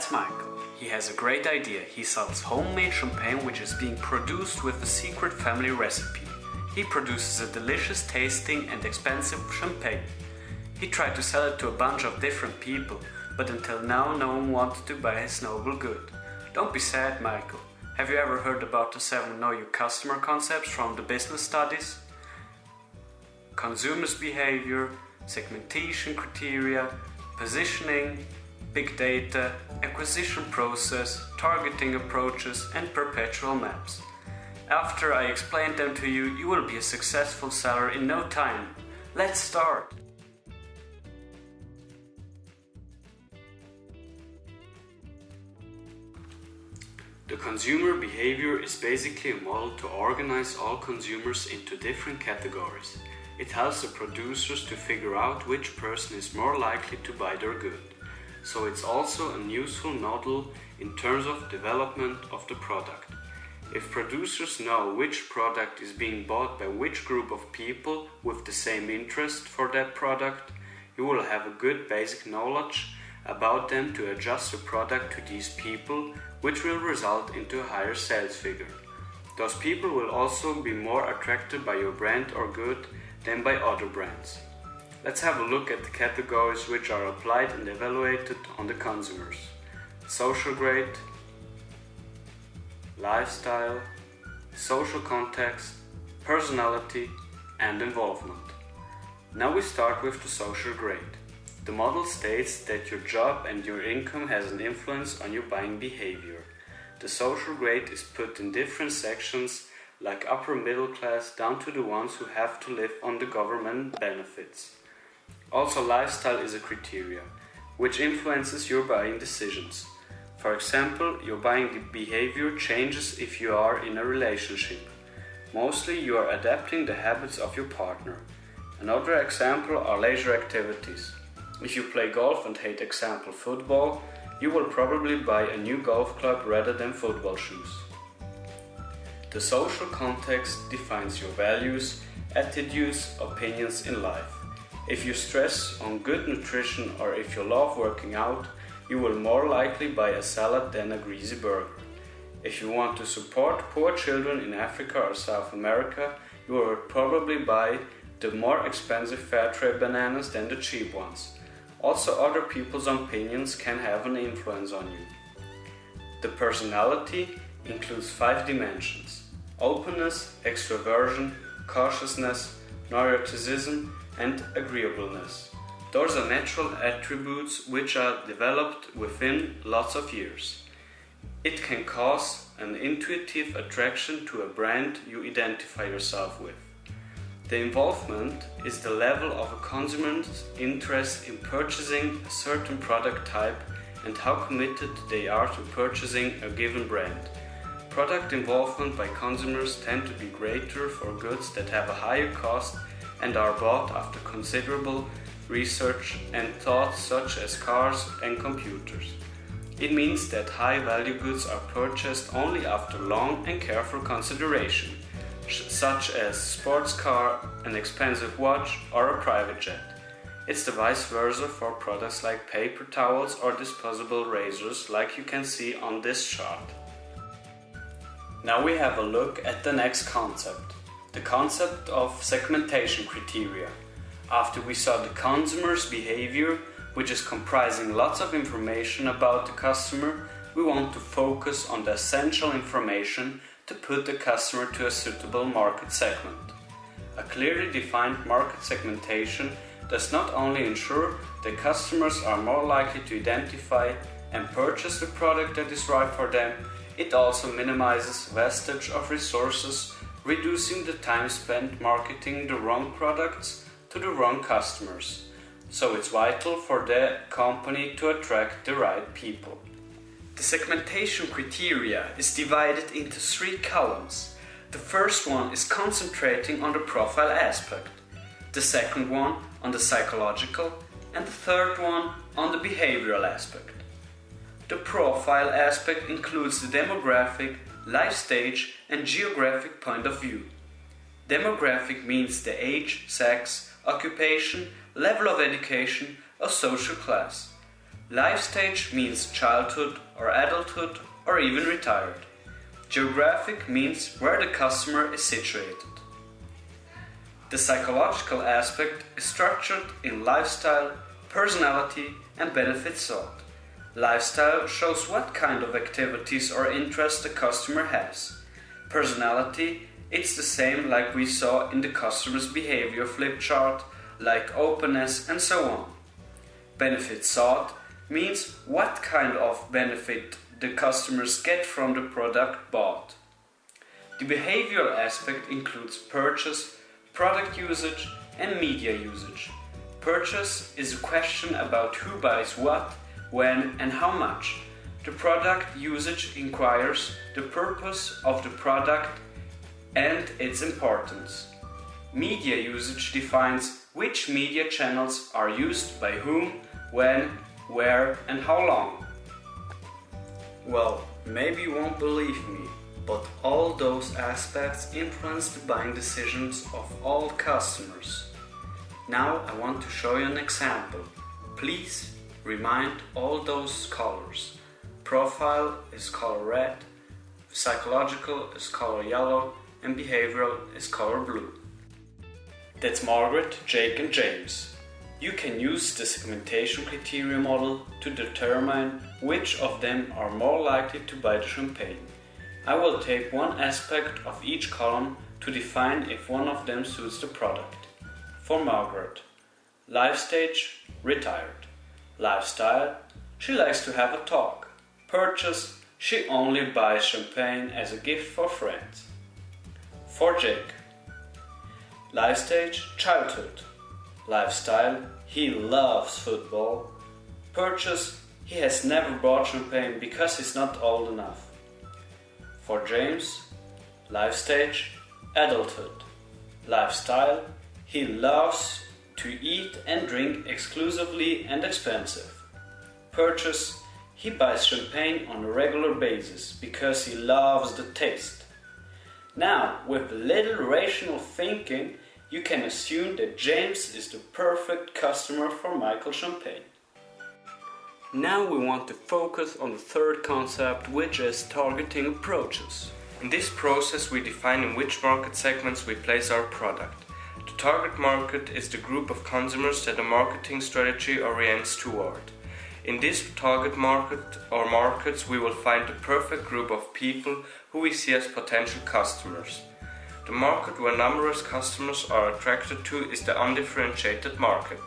That's Michael. He has a great idea. He sells homemade champagne which is being produced with a secret family recipe. He produces a delicious tasting and expensive champagne. He tried to sell it to a bunch of different people, but until now no one wanted to buy his noble good. Don't be sad, Michael. Have you ever heard about the 7 Know Your Customer concepts from the business studies? Consumers' behavior, segmentation criteria, positioning, big data, acquisition process, targeting approaches, and perpetual maps. After I explain them to you, you will be a successful seller in no time. Let's start! The consumer behavior is basically a model to organize all consumers into different categories. It helps the producers to figure out which person is more likely to buy their good. So it's also a useful model in terms of development of the product. If producers know which product is being bought by which group of people with the same interest for that product, you will have a good basic knowledge about them to adjust the product to these people, which will result into a higher sales figure. Those people will also be more attracted by your brand or good than by other brands. Let's have a look at the categories which are applied and evaluated on the consumers: social grade, lifestyle, social context, personality, and involvement. Now we start with the social grade. The model states that your job and your income has an influence on your buying behavior. The social grade is put in different sections, like upper middle class down to the ones who have to live on the government benefits. Also, lifestyle is a criteria, which influences your buying decisions. For example, your buying behavior changes if you are in a relationship. Mostly you are adapting the habits of your partner. Another example are leisure activities. If you play golf and hate example football, you will probably buy a new golf club rather than football shoes. The social context defines your values, attitudes, opinions in life. If you stress on good nutrition or if you love working out, you will more likely buy a salad than a greasy burger. If you want to support poor children in Africa or South America, you will probably buy the more expensive fair trade bananas than the cheap ones. Also, other people's opinions can have an influence on you. The personality includes 5 dimensions: openness, extroversion, cautiousness, neuroticism, and agreeableness. Those are natural attributes which are developed within lots of years. It can cause an intuitive attraction to a brand you identify yourself with. The involvement is the level of a consumer's interest in purchasing a certain product type and how committed they are to purchasing a given brand. Product involvement by consumers tend to be greater for goods that have a higher cost and are bought after considerable research and thought, such as cars and computers. It means that high-value goods are purchased only after long and careful consideration, such as a sports car, an expensive watch, or a private jet. It's the vice versa for products like paper towels or disposable razors, like you can see on this chart. Now we have a look at the next concept, the concept of segmentation criteria. After we saw the consumer's behavior, which is comprising lots of information about the customer, we want to focus on the essential information to put the customer to a suitable market segment. A clearly defined market segmentation does not only ensure that customers are more likely to identify and purchase the product that is right for them, it also minimizes wastage of resources, reducing the time spent marketing the wrong products to the wrong customers. So it's vital for the company to attract the right people. The segmentation criteria is divided into 3 columns. The first one is concentrating on the profile aspect, the second one on the psychological, and the third one on the behavioral aspect. The profile aspect includes the demographic, life stage, and geographic point of view. Demographic means the age, sex, occupation, level of education, or social class. Life stage means childhood or adulthood or even retired. Geographic means where the customer is situated. The psychological aspect is structured in lifestyle, personality and benefits sought. Lifestyle shows what kind of activities or interests the customer has. Personality, it's the same like we saw in the customer's behavior flip chart, like openness and so on. Benefits sought means what kind of benefit the customers get from the product bought. The behavioral aspect includes purchase, product usage and media usage. Purchase is a question about who buys what, when and how much. The product usage inquires the purpose of the product and its importance. Media usage defines which media channels are used by whom, when, where and how long. Well, maybe you won't believe me, but all those aspects influence the buying decisions of all customers. Now I want to show you an example. Please remind all those colors. Profile is color red, psychological is color yellow, and behavioral is color blue. That's Margaret, Jake and James. You can use the segmentation criteria model to determine which of them are more likely to buy the champagne. I will take one aspect of each column to define if one of them suits the product. For Margaret, life stage, retired. Lifestyle, she likes to have a talk. Purchase, she only buys champagne as a gift for friends. For Jake, life stage, childhood. Lifestyle, he loves football. Purchase, he has never bought champagne because he's not old enough. For James, life stage, adulthood. Lifestyle, he loves to eat and drink exclusively and expensive. Purchase, he buys champagne on a regular basis because he loves the taste. Now, with a little rational thinking, you can assume that James is the perfect customer for Michael Champagne. Now we want to focus on the third concept, which is targeting approaches. In this process we define in which market segments we place our product. The target market is the group of consumers that a marketing strategy orients toward. In this target market or markets we will find the perfect group of people who we see as potential customers. The market where numerous customers are attracted to is the undifferentiated market.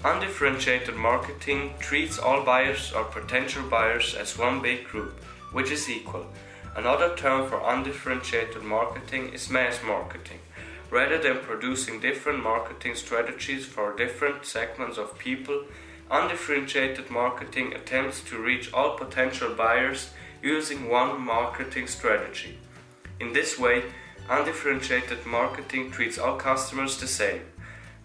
Undifferentiated marketing treats all buyers or potential buyers as one big group, which is equal. Another term for undifferentiated marketing is mass marketing. Rather than producing different marketing strategies for different segments of people, undifferentiated marketing attempts to reach all potential buyers using one marketing strategy. In this way, undifferentiated marketing treats all customers the same.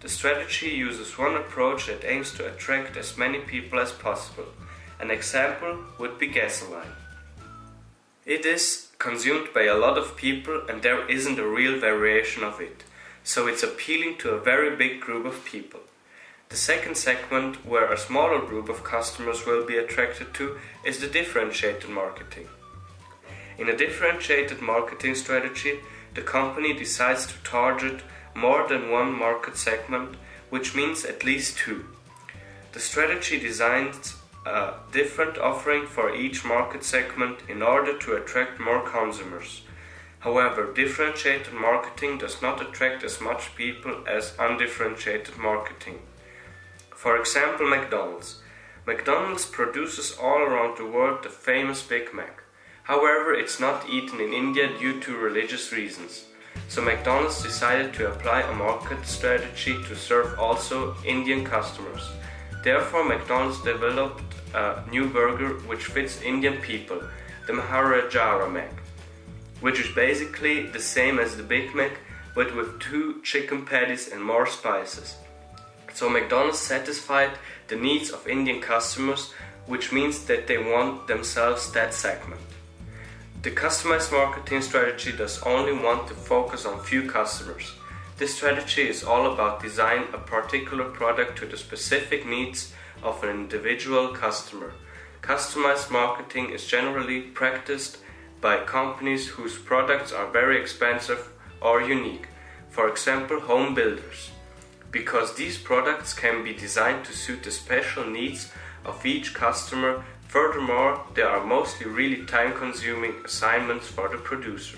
The strategy uses one approach that aims to attract as many people as possible. An example would be gasoline. It is consumed by a lot of people and there isn't a real variation of it, so it's appealing to a very big group of people. The second segment, where a smaller group of customers will be attracted to, is the differentiated marketing. In a differentiated marketing strategy, the company decides to target more than one market segment, which means at least two. The strategy designs a different offering for each market segment in order to attract more consumers. However, differentiated marketing does not attract as much people as undifferentiated marketing. For example, McDonald's. McDonald's produces all around the world the famous Big Mac. However, it's not eaten in India due to religious reasons. So McDonald's decided to apply a market strategy to serve also Indian customers. Therefore, McDonald's developed a new burger which fits Indian people, the Maharaja Mac, which is basically the same as the Big Mac but with 2 chicken patties and more spices. So McDonald's satisfied the needs of Indian customers, which means that they want themselves that segment. The customized marketing strategy does only want to focus on few customers. This strategy is all about designing a particular product to the specific needs of an individual customer. Customized marketing is generally practiced by companies whose products are very expensive or unique, for example home builders, because these products can be designed to suit the special needs of each customer. Furthermore, they are mostly really time-consuming assignments for the producer.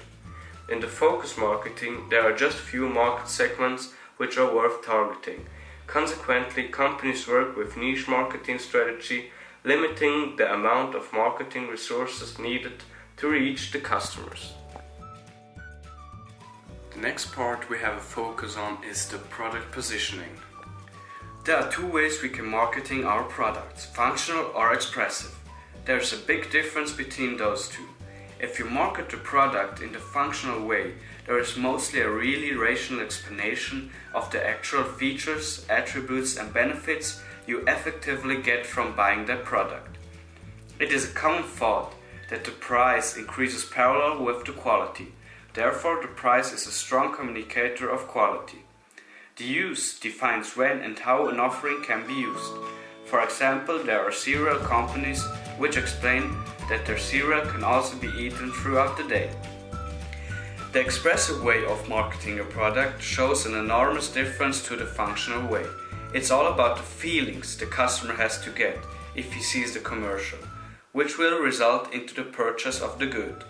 In the focus marketing, there are just few market segments which are worth targeting. Consequently, companies work with niche marketing strategy, limiting the amount of marketing resources needed to reach the customers. The next part we have a focus on is the product positioning. There are two ways we can marketing our products, functional or expressive. There's a big difference between those two. If you market the product in the functional way, there is mostly a really rational explanation of the actual features, attributes and benefits you effectively get from buying that product. It is a common thought that the price increases parallel with the quality. Therefore, the price is a strong communicator of quality. The use defines when and how an offering can be used. For example, there are cereal companies which explain that their cereal can also be eaten throughout the day. The expressive way of marketing a product shows an enormous difference to the functional way. It's all about the feelings the customer has to get if he sees the commercial, which will result into the purchase of the good.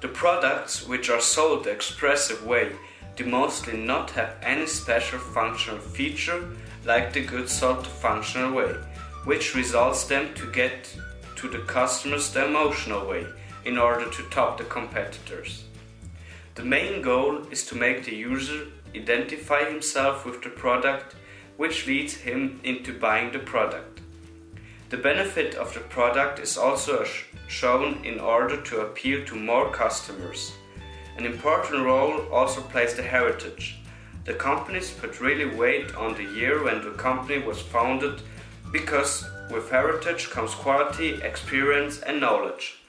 The products which are sold the expressive way do mostly not have any special functional feature like the goods sold the functional way, which results them to get to the customers the emotional way in order to top the competitors. The main goal is to make the user identify himself with the product, which leads him into buying the product. The benefit of the product is also shown in order to appeal to more customers. An important role also plays the heritage. The companies put really weight on the year when the company was founded, because with heritage comes quality, experience and knowledge.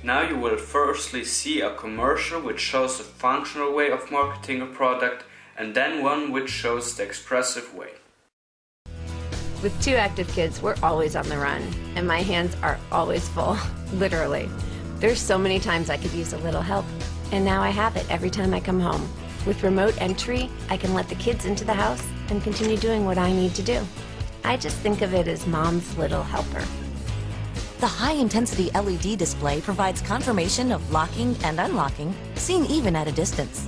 Now you will firstly see a commercial which shows the functional way of marketing a product, and then one which shows the expressive way. With two active kids, we're always on the run, and my hands are always full, literally. There's so many times I could use a little help, and now I have it every time I come home. With remote entry, I can let the kids into the house and continue doing what I need to do. I just think of it as Mom's little helper. The high-intensity LED display provides confirmation of locking and unlocking, seen even at a distance.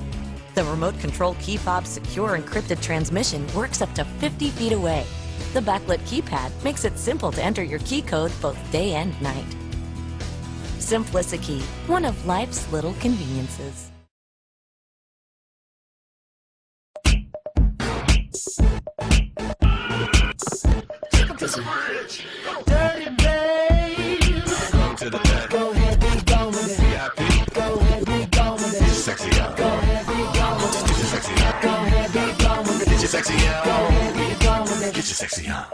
The remote control key fob's secure encrypted transmission works up to 50 feet away. The backlit keypad makes it simple to enter your key code both day and night. Simplicity, one of life's little conveniences. Dirty babe, go to the back. Go ahead, be gone with it. VIP. Go ahead, be gone with it. Get your sexy out. Go ahead, be gone with it. Get your sexy out. Go ahead, be gone with it. Get your sexy out. Go ahead, be gone with it. Get your sexy out.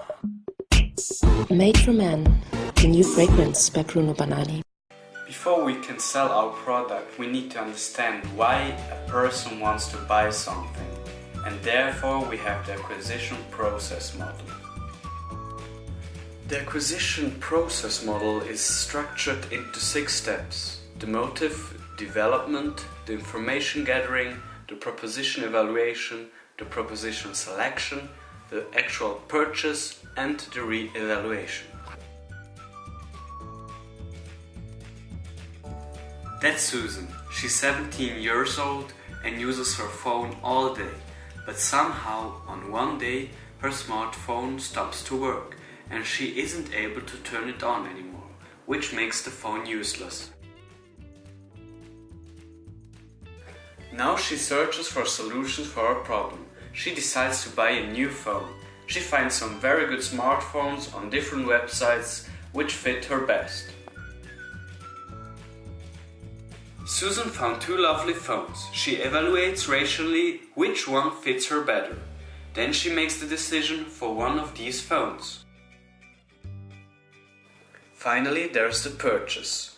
Made for Men, the new fragrance by Bruno Banani. Before we can sell our product, we need to understand why a person wants to buy something, and therefore we have the acquisition process model. The acquisition process model is structured into 6 steps: the motive development, the information gathering, the proposition evaluation, the proposition selection, the actual purchase, and the re-evaluation. That's Susan. She's 17 years old and uses her phone all day, but somehow on one day her smartphone stops to work and she isn't able to turn it on anymore, which makes the phone useless. Now she searches for solutions for her problem. She decides to buy a new phone. She finds some very good smartphones on different websites which fit her best. Susan found 2 lovely phones. She evaluates rationally which one fits her better. Then she makes the decision for one of these phones. Finally, there's the purchase.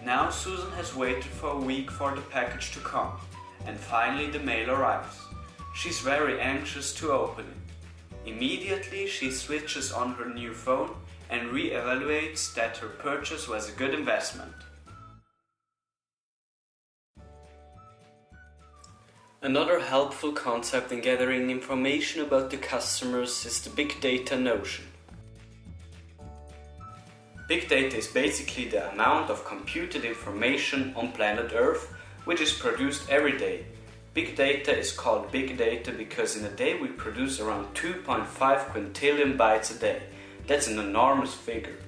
Now Susan has waited for a week for the package to come, and finally the mail arrives. She's very anxious to open it. Immediately she switches on her new phone and re-evaluates that her purchase was a good investment. Another helpful concept in gathering information about the customers is the big data notion. Big data is basically the amount of computed information on planet Earth which is produced every day. Big data is called big data because in a day we produce around 2.5 quintillion bytes a day. That's an enormous figure.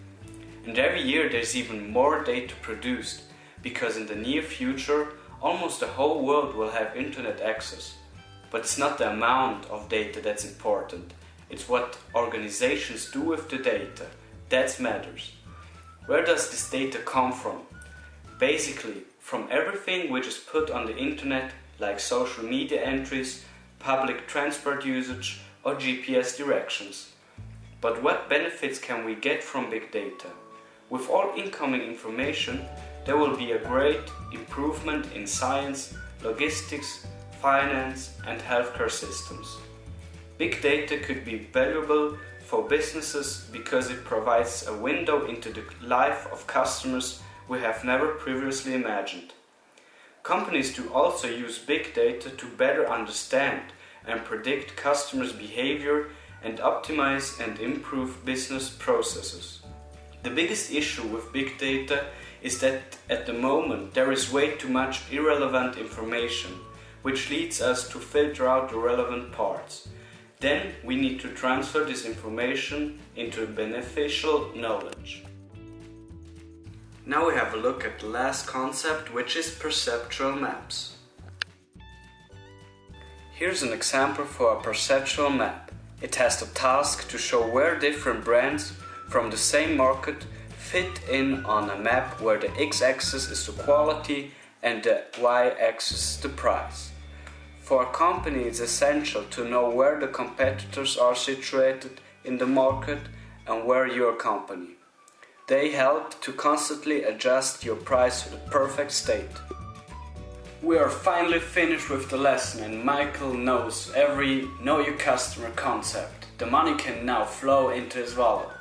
And every year there's even more data produced because in the near future almost the whole world will have internet access. But it's not the amount of data that's important. It's what organizations do with the data. That matters. Where does this data come from? Basically, from everything which is put on the internet, like social media entries, public transport usage, or GPS directions. But what benefits can we get from big data? With all incoming information, there will be a great improvement in science, logistics, finance, and healthcare systems. Big data could be valuable for businesses because it provides a window into the life of customers we have never previously imagined. Companies do also use big data to better understand and predict customers' behavior and optimize and improve business processes. The biggest issue with big data is that at the moment there is way too much irrelevant information, which leads us to filter out the relevant parts. Then we need to transfer this information into beneficial knowledge. Now we have a look at the last concept, which is perceptual maps. Here's an example for a perceptual map. It has the task to show where different brands from the same market fit in on a map where the x-axis is the quality and the y-axis the price. For a company, it's essential to know where the competitors are situated in the market and where your company. They help to constantly adjust your price to the perfect state. We are finally finished with the lesson and Michael knows every Know Your Customer concept. The money can now flow into his wallet.